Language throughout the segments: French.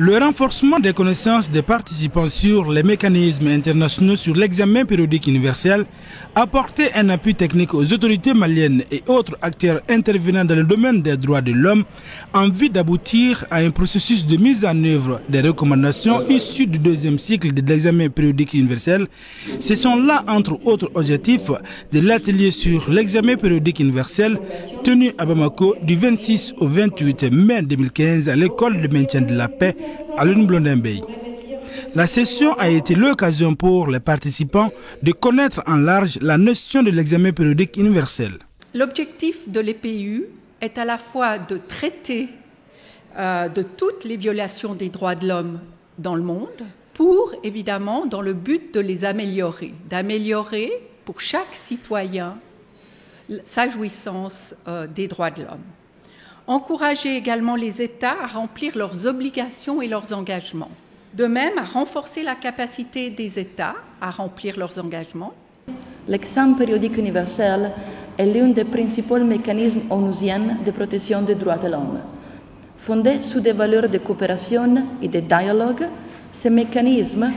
Le renforcement des connaissances des participants sur les mécanismes internationaux sur l'examen périodique universel a apporté un appui technique aux autorités maliennes et autres acteurs intervenant dans le domaine des droits de l'homme en vue d'aboutir à un processus de mise en œuvre des recommandations issues du deuxième cycle de l'examen périodique universel. Ce sont là, entre autres objectifs, de l'atelier sur l'examen périodique universel tenu à Bamako du 26 au 28 mai 2015 à l'école de maintien de la paix à l'Unblondembey. La session a été l'occasion pour les participants de connaître en large la notion de l'examen périodique universel. L'objectif de l'EPU est à la fois de traiter de toutes les violations des droits de l'homme dans le monde, pour évidemment dans le but de les améliorer, d'améliorer pour chaque citoyen sa jouissance des droits de l'homme. Encourager également les États à remplir leurs obligations et leurs engagements. De même, à renforcer la capacité des États à remplir leurs engagements. L'examen périodique universel est l'un des principaux mécanismes onusiens de protection des droits de l'homme. Fondé sur des valeurs de coopération et de dialogue, ce mécanisme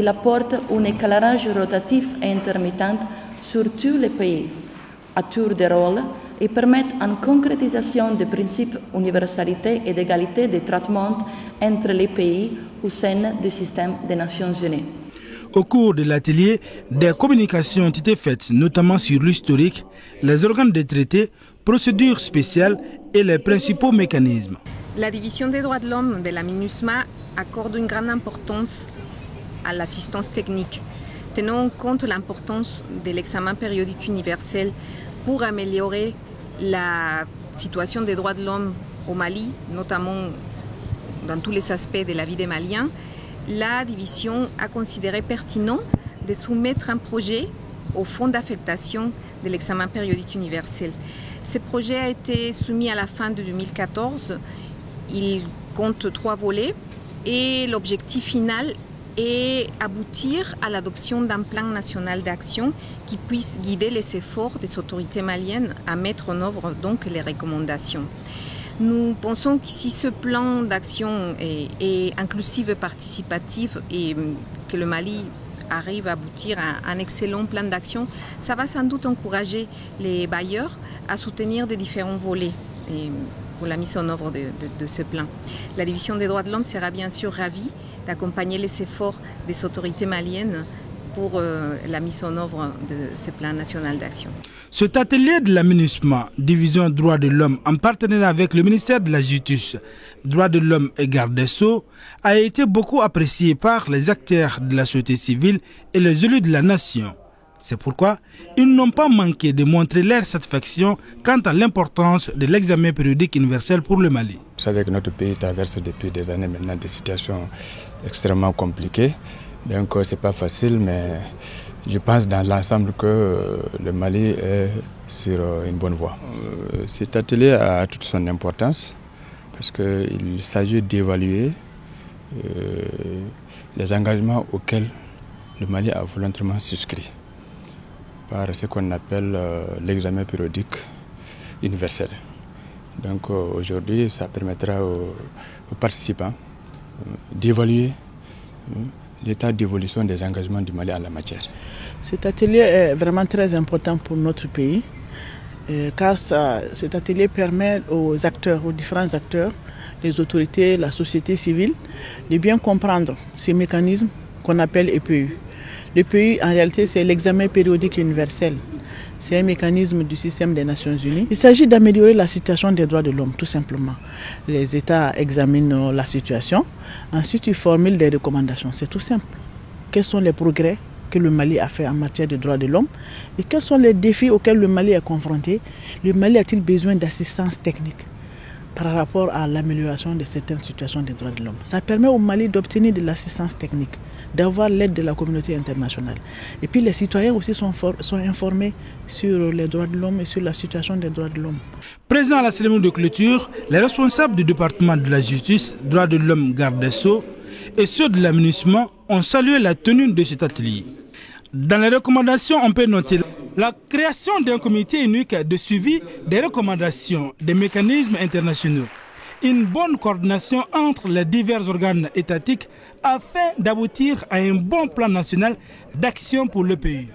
apporte un éclairage rotatif et intermittent sur tous les pays, à tour de rôle, et permettent une concrétisation des principes d'universalité et d'égalité de traitement entre les pays au sein du système des Nations Unies. Au cours de l'atelier, des communications ont été faites, notamment sur l'historique, les organes de traité, procédures spéciales et les principaux mécanismes. La division des droits de l'homme de la MINUSMA accorde une grande importance à l'assistance technique, tenant compte l'importance de l'examen périodique universel pour améliorer la situation des droits de l'homme au Mali, notamment dans tous les aspects de la vie des Maliens. La division a considéré pertinent de soumettre un projet au fonds d'affectation de l'examen périodique universel. Ce projet a été soumis à la fin de 2014. Il compte 3 volets et l'objectif final et aboutir à l'adoption d'un plan national d'action qui puisse guider les efforts des autorités maliennes à mettre en œuvre donc les recommandations. Nous pensons que si ce plan d'action est inclusif et participatif et que le Mali arrive à aboutir à un excellent plan d'action, ça va sans doute encourager les bailleurs à soutenir des différents volets pour la mise en œuvre de ce plan. La division des droits de l'homme sera bien sûr ravie d'accompagner les efforts des autorités maliennes pour la mise en œuvre de ce plan national d'action. Cet atelier de la MINUSMA, division droits de l'homme en partenariat avec le ministère de la Justice, droits de l'homme et garde des Sceaux, a été beaucoup apprécié par les acteurs de la société civile et les élus de la nation. C'est pourquoi ils n'ont pas manqué de montrer leur satisfaction quant à l'importance de l'examen périodique universel pour le Mali. Vous savez que notre pays traverse depuis des années maintenant des situations extrêmement compliquées. Donc c'est pas facile, mais je pense dans l'ensemble que le Mali est sur une bonne voie. Cet atelier a toute son importance parce qu'il s'agit d'évaluer les engagements auxquels le Mali a volontairement souscrit par ce qu'on appelle l'examen périodique universel. Donc aujourd'hui, ça permettra aux participants d'évaluer l'état d'évolution des engagements du Mali en la matière. Cet atelier est vraiment très important pour notre pays, car cet atelier permet aux acteurs, aux différents acteurs, les autorités, la société civile, de bien comprendre ces mécanismes qu'on appelle EPU. L'EPU, en réalité, c'est l'examen périodique universel. C'est un mécanisme du système des Nations Unies. Il s'agit d'améliorer la situation des droits de l'homme, tout simplement. Les États examinent la situation, ensuite ils formulent des recommandations. C'est tout simple. Quels sont les progrès que le Mali a fait en matière de droits de l'homme et quels sont les défis auxquels le Mali est confronté? Le Mali a-t-il besoin d'assistance technique par rapport à l'amélioration de certaines situations des droits de l'homme? Ça permet au Mali d'obtenir de l'assistance technique, d'avoir l'aide de la communauté internationale. Et puis les citoyens aussi sont informés sur les droits de l'homme et sur la situation des droits de l'homme. Présents à la cérémonie de clôture, les responsables du département de la justice, droits de l'homme, garde des Sceaux et ceux de la MINUSMA ont salué la tenue de cet atelier. Dans les recommandations, on peut noter la création d'un comité unique de suivi des recommandations des mécanismes internationaux une bonne coordination entre les divers organes étatiques afin d'aboutir à un bon plan national d'action pour le pays.